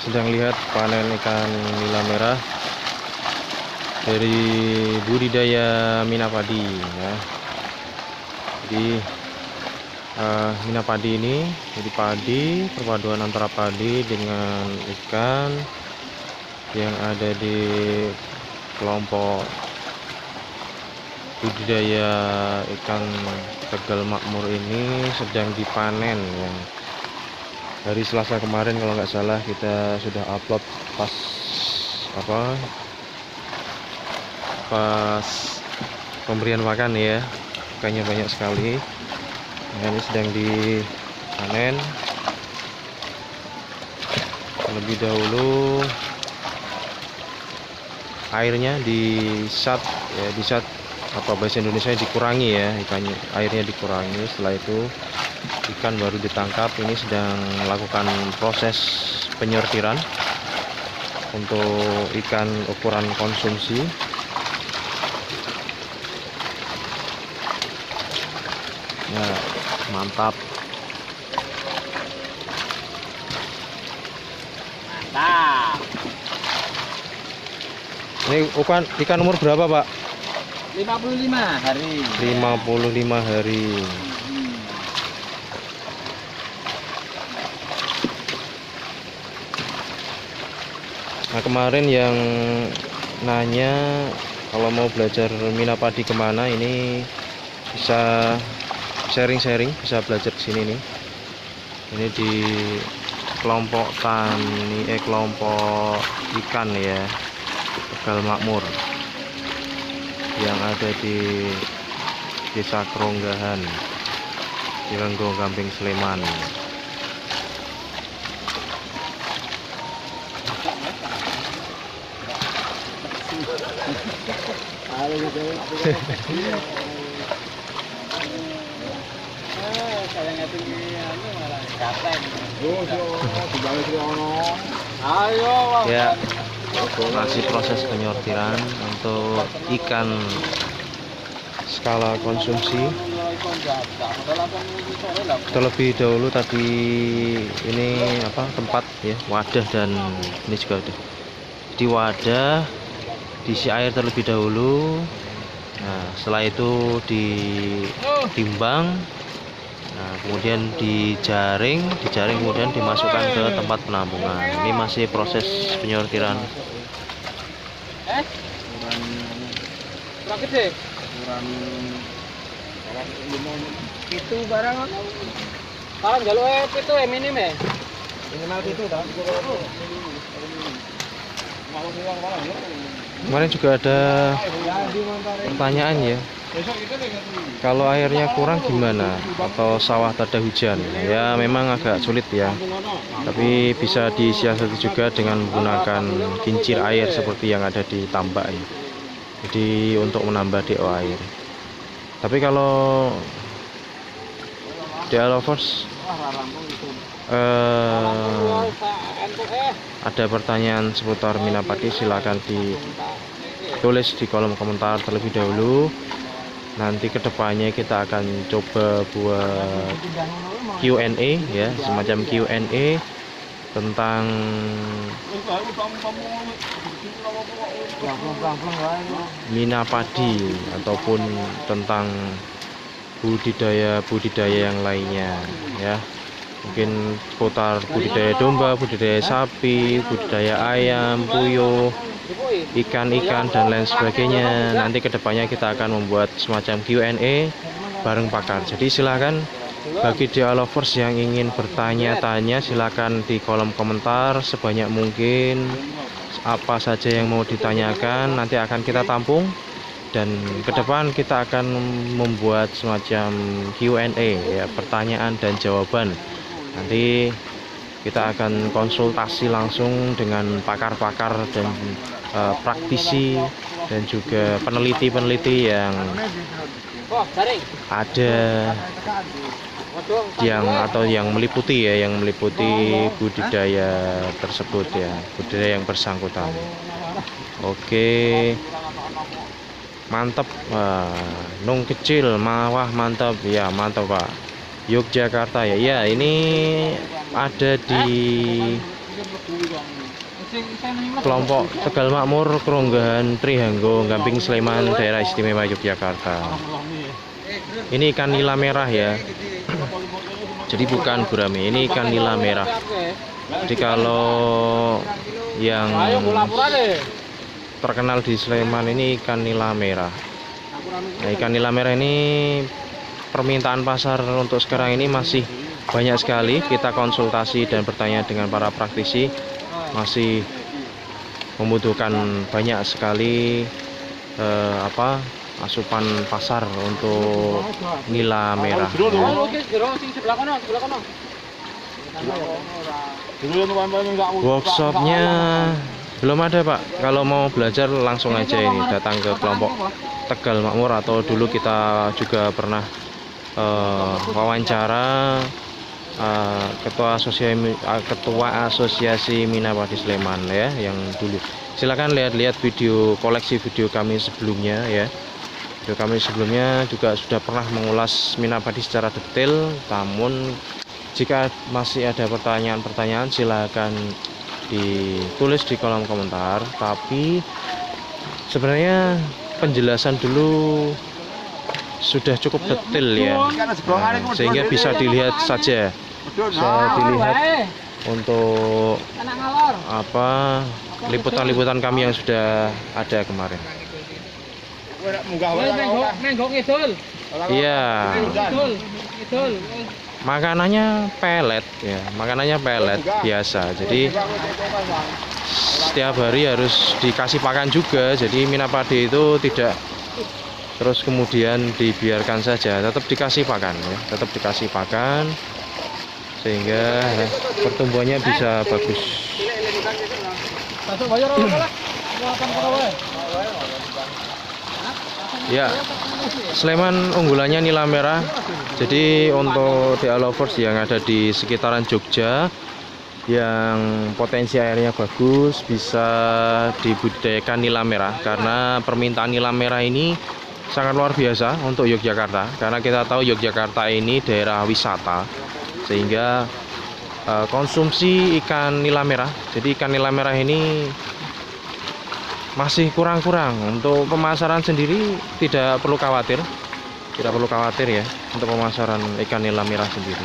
Sedang lihat panen ikan nila merah dari budidaya Minapadi ya. Jadi Minapadi ini jadi padi, perpaduan antara padi dengan ikan yang ada di kelompok budidaya ikan Tegal Makmur ini sedang dipanen ya. Hari Selasa kemarin kalau nggak salah kita sudah upload pas pemberian makan ya, ikannya banyak sekali. Nah, ini sedang dipanen. Terlebih dahulu airnya disat atau bahasa Indonesia dikurangi ya, ikannya airnya dikurangi. Setelah itu ikan baru ditangkap. Ini sedang melakukan proses penyortiran untuk ikan ukuran konsumsi. Ya, mantap. Ini ikan umur berapa, Pak? 55 hari. 55 hari. Nah, kemarin yang nanya kalau mau belajar Minapadi kemana, ini bisa sharing-sharing, bisa belajar di sini nih. Ini di kelompok kelompok ikan ya, Tegal Makmur yang ada di Desa Keronggahan, Cirenggong, Gamping, Sleman. Ya, masih proses penyortiran untuk ikan skala konsumsi. Terlebih dahulu tadi ini tempat ya, wadah, dan ini juga ada di wadah, diisi air terlebih dahulu. Nah, setelah itu ditimbang, nah, kemudian dijaring kemudian dimasukkan ke tempat penampungan. Ini masih proses penyortiran. Itu barang apa? Kalau jalur itu minim ya. Minimal itu dah. Kemarin juga ada pertanyaan ya, kalau airnya kurang gimana, atau sawah tak ada hujan? Ya memang agak sulit ya, tapi bisa disiasati juga dengan menggunakan kincir air seperti yang ada di tambak ya. Jadi untuk menambah DO air. Tapi kalau DO lovers ada pertanyaan seputar Minapadi, silakan ditulis di kolom komentar terlebih dahulu. Nanti kedepannya kita akan coba buat Q&A ya, semacam Q&A tentang Minapadi ataupun tentang budidaya yang lainnya ya. Mungkin seputar budidaya domba, budidaya sapi, budidaya ayam, puyuh, ikan-ikan, dan lain sebagainya. Nanti kedepannya kita akan membuat semacam Q&A bareng pakar. Jadi silakan bagi DO lovers yang ingin bertanya-tanya, silakan di kolom komentar sebanyak mungkin. Apa saja yang mau ditanyakan nanti akan kita tampung, dan ke depan kita akan membuat semacam Q&A ya, pertanyaan dan jawaban. Nanti kita akan konsultasi langsung dengan pakar-pakar dan praktisi dan juga peneliti-peneliti yang ada yang meliputi budidaya tersebut ya, budidaya yang bersangkutan. Oke, mantap. Nung kecil mawah mantap ya, mantap Pak. Yogyakarta ya, ini ada di Kelompok Tegal Makmur Keronggahan Trihanggo Gamping Sleman Daerah Istimewa Yogyakarta. Ini ikan nila merah ya. Jadi bukan gurame, ini ikan nila merah. Jadi kalau yang terkenal di Sleman ini ikan nila merah. Nah, ikan nila merah ini permintaan pasar untuk sekarang ini masih banyak sekali. Kita konsultasi dan bertanya dengan para praktisi, masih membutuhkan banyak sekali asupan pasar untuk nila merah ya. Workshopnya belum ada Pak. Kalau mau belajar langsung aja ini datang ke kelompok Tegal Makmur, atau dulu kita juga pernah wawancara ketua asosiasi Minapadi Sleman ya yang dulu. Silakan lihat-lihat koleksi video kami sebelumnya ya. Video kami sebelumnya juga sudah pernah mengulas Minapadi secara detail. Namun jika masih ada pertanyaan-pertanyaan silakan ditulis di kolom komentar. Tapi sebenarnya penjelasan dulu sudah cukup detail ya, sehingga bisa dilihat saja, bisa dilihat untuk liputan-liputan kami yang sudah ada kemarin. Iya, makanannya pelet ya, biasa. Jadi setiap hari harus dikasih pakan juga. Jadi Minapadi itu tidak terus kemudian dibiarkan saja, tetap dikasih pakan ya, sehingga pertumbuhannya bisa bagus. Ya, Sleman unggulannya nila merah. Jadi untuk DA lovers yang ada di sekitaran Jogja yang potensi airnya bagus, bisa dibudidayakan nila merah, karena permintaan nila merah ini sangat luar biasa untuk Yogyakarta, karena kita tahu Yogyakarta ini daerah wisata, sehingga konsumsi ikan nila merah. Jadi ikan nila merah ini masih kurang-kurang. Untuk pemasaran sendiri tidak perlu khawatir ya untuk pemasaran ikan nila merah sendiri,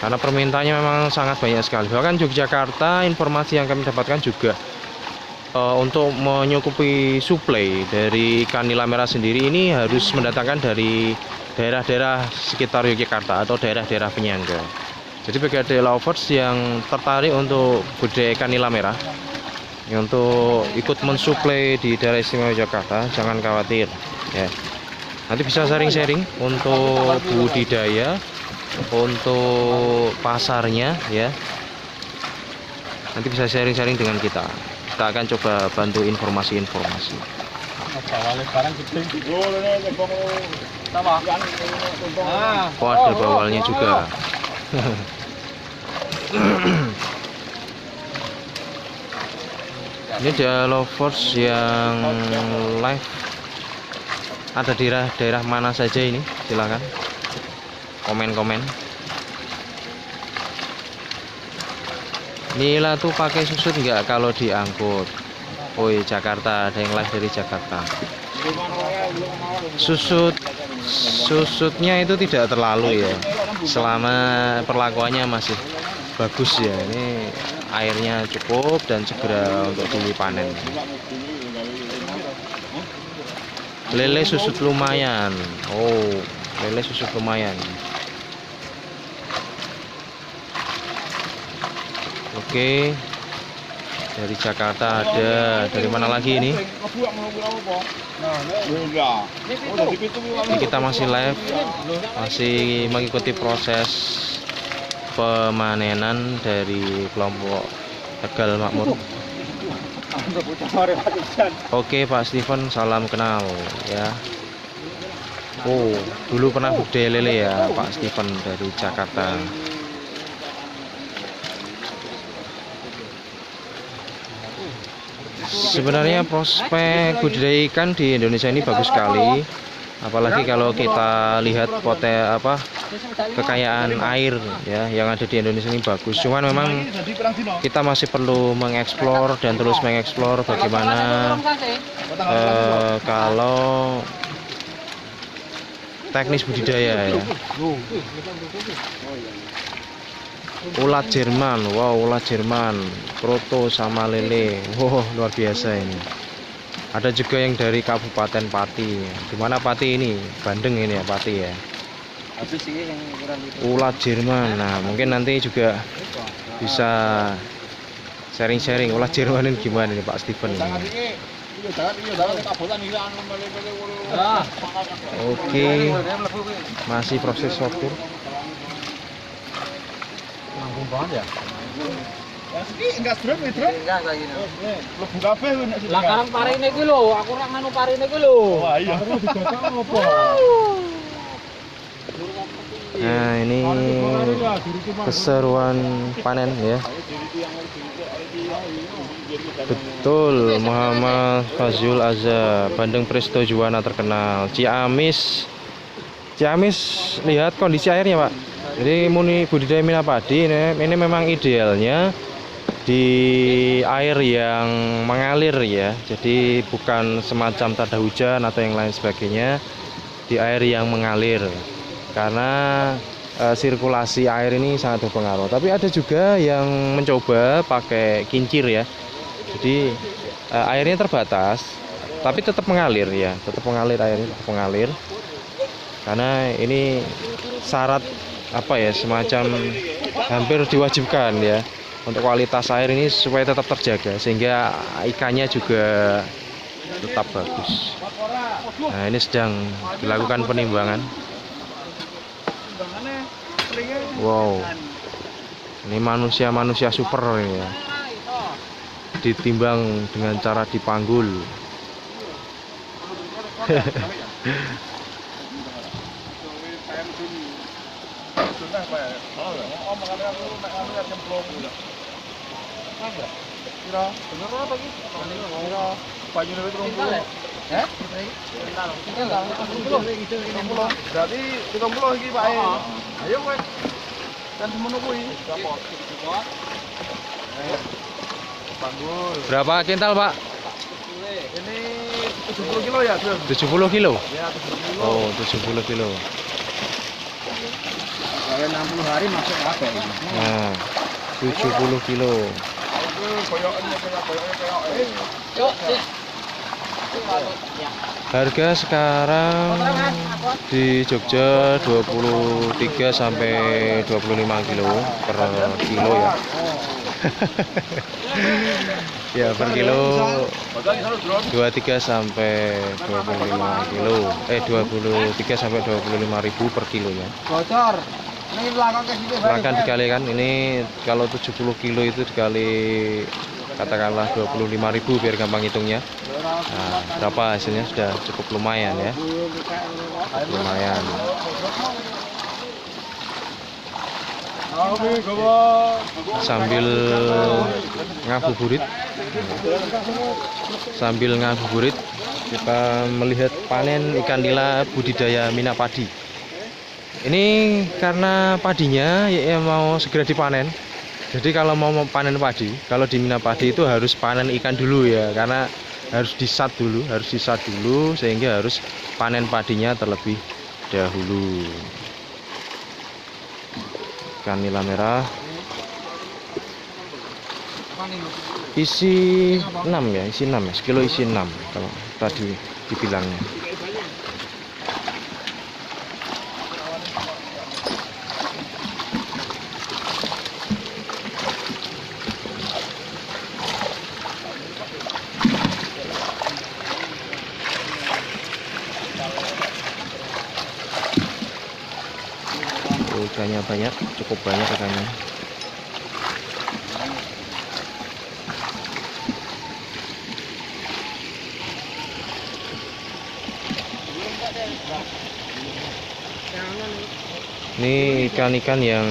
karena permintaannya memang sangat banyak sekali. Bahkan Yogyakarta, informasi yang kami dapatkan juga untuk menyukupi suplai dari ikan nila merah sendiri ini harus mendatangkan dari daerah-daerah sekitar Yogyakarta atau daerah-daerah penyangga. Jadi bagi ada lovers yang tertarik untuk budidaya ikan nila merah, untuk ikut mensuplai di daerah istimewa Yogyakarta, jangan khawatir ya. Nanti bisa sharing-sharing untuk budidaya, untuk pasarnya ya. Nanti bisa sharing-sharing dengan kita. Kita akan coba bantu informasi-informasi. Oh, ada bawalnya juga. Ini dia lovers yang live ada di daerah mana saja ini, silakan komen-komen. Nila tuh pakai susut nggak kalau diangkut? Oh iya, Jakarta, ada yang live dari Jakarta. Susutnya itu tidak terlalu ya, selama perlakuannya masih bagus ya. Ini airnya cukup dan segera untuk dipanen. Lele susut lumayan. Oh, lele susut lumayan. Oke, dari Jakarta ada. Dari mana lagi ini? Ini kita masih live, masih mengikuti proses pemanenan dari kelompok Tegal Makmur. Oke Pak Steven, salam kenal ya. Oh, dulu pernah budidaya lele ya Pak Steven dari Jakarta. Sebenarnya prospek budidaya ikan di Indonesia ini bagus sekali, apalagi kalau kita lihat kekayaan air ya yang ada di Indonesia ini bagus. Cuman memang kita masih perlu mengeksplor dan terus mengeksplor bagaimana kalau teknis budidaya ya. Ulat Jerman, wow, ulat Jerman, kroto sama lele, wow, luar biasa ini. Ada juga yang dari Kabupaten Pati. Dimana Pati ini? Bandeng ini ya, Pati ya. Ulat Jerman. Nah, mungkin nanti juga bisa sharing-sharing ulat Jerman ini gimana nih Pak Steven ini. Oke, masih proses sortir. Nanggung banget ya. Enggak strep itu. Enggak kayak gini. Lebu kabeh nek Lah karang parine kuwi lho, aku ora nganu parine kuwi lho. Wah iya. Apa? Nah, ini keseruan panen ya. Betul, Muhammad Fazul Azza, Bandeng Presto Juwana terkenal. Ciamis. Ciamis, lihat kondisi airnya, Pak. Jadi muni budidaya mina padi ini memang idealnya di air yang mengalir ya. Jadi bukan semacam tada hujan atau yang lain sebagainya, di air yang mengalir. Karena sirkulasi air ini sangat berpengaruh. Tapi ada juga yang mencoba pakai kincir ya. Jadi airnya terbatas, tapi tetap mengalir ya, tetap mengalir airnya, tetap mengalir. Karena ini syarat apa ya, semacam hampir diwajibkan ya untuk kualitas air ini supaya tetap terjaga sehingga ikannya juga tetap bagus. Nah, ini sedang dilakukan penimbangan. Wow, ini manusia super ini ya, ditimbang dengan cara dipanggul. Berarti 30 iki Pak. Ayo kowe. Kan semono kuwi. Panggul. Berapa kintal, Pak? Ini 70 kilo ya, Bro? 70 kilo? Ya, 70 kilo. Oh, 70 kilo. Kalau 60 hari masuk apa ini? Nah, 70 kilo. Itu koyoknya kayak Yuk, sih. Harga sekarang di Jogja 23 sampai 25 kilo per kilo ya. Ya, per kilo 23 sampai 25 kilo. 23 sampai 25.000 per kilonya. Bocor. Ini belakang ke situ. Silahkan dikalikan, ini kalau 70 kilo itu dikali katakanlah 25.000 biar gampang hitungnya. Nah, berapa hasilnya? Sudah cukup lumayan ya. Lumayan. Sambil ngabuburit, kita melihat panen ikan nila budidaya mina padi. Ini karena padinya ya mau segera dipanen. Jadi kalau mau panen padi, kalau di mina padi itu harus panen ikan dulu ya, karena harus disat dulu sehingga harus panen padinya terlebih dahulu. Ikan nila merah isi 6 ya, sekilo isi 6 kalau tadi dibilangnya. Ikannya banyak, cukup banyak ikannya. Ini ikan-ikan yang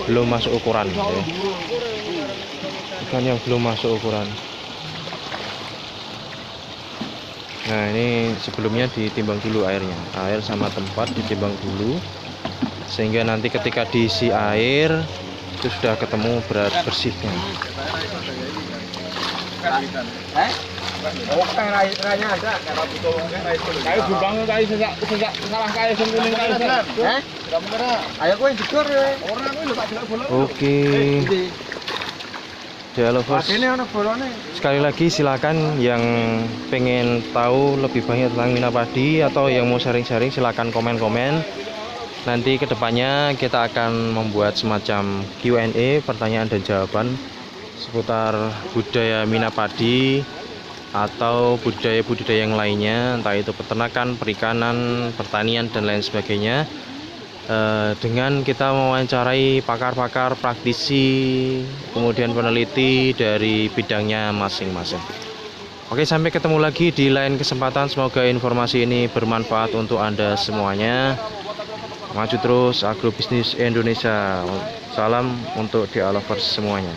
belum masuk ukuran ya. Ikan yang belum masuk ukuran. Nah, ini sebelumnya ditimbang dulu airnya. Air sama tempat ditimbang dulu sehingga nanti ketika diisi air itu sudah ketemu berat bersihnya. Oh, raya ada. Kayu bumbang kayu sejak salah kayu sing kuning kayu. Ayo kowe jegur ya. Ora kowe lho tak delok bola. Oke. Ya lovers, Ini ana bolone. sekali lagi silakan yang pengen tahu lebih banyak tentang Mina Padi atau yang mau sharing-sharing silakan komen-komen. Nanti kedepannya kita akan membuat semacam Q&A, pertanyaan dan jawaban seputar budaya Mina Padi atau budaya-budaya yang lainnya, entah itu peternakan, perikanan, pertanian dan lain sebagainya. Dengan kita mewawancarai pakar-pakar, praktisi, kemudian peneliti dari bidangnya masing-masing. Oke, sampai ketemu lagi di lain kesempatan. Semoga informasi ini bermanfaat untuk Anda semuanya. Maju terus agrobisnis Indonesia. Salam untuk The Lovers semuanya.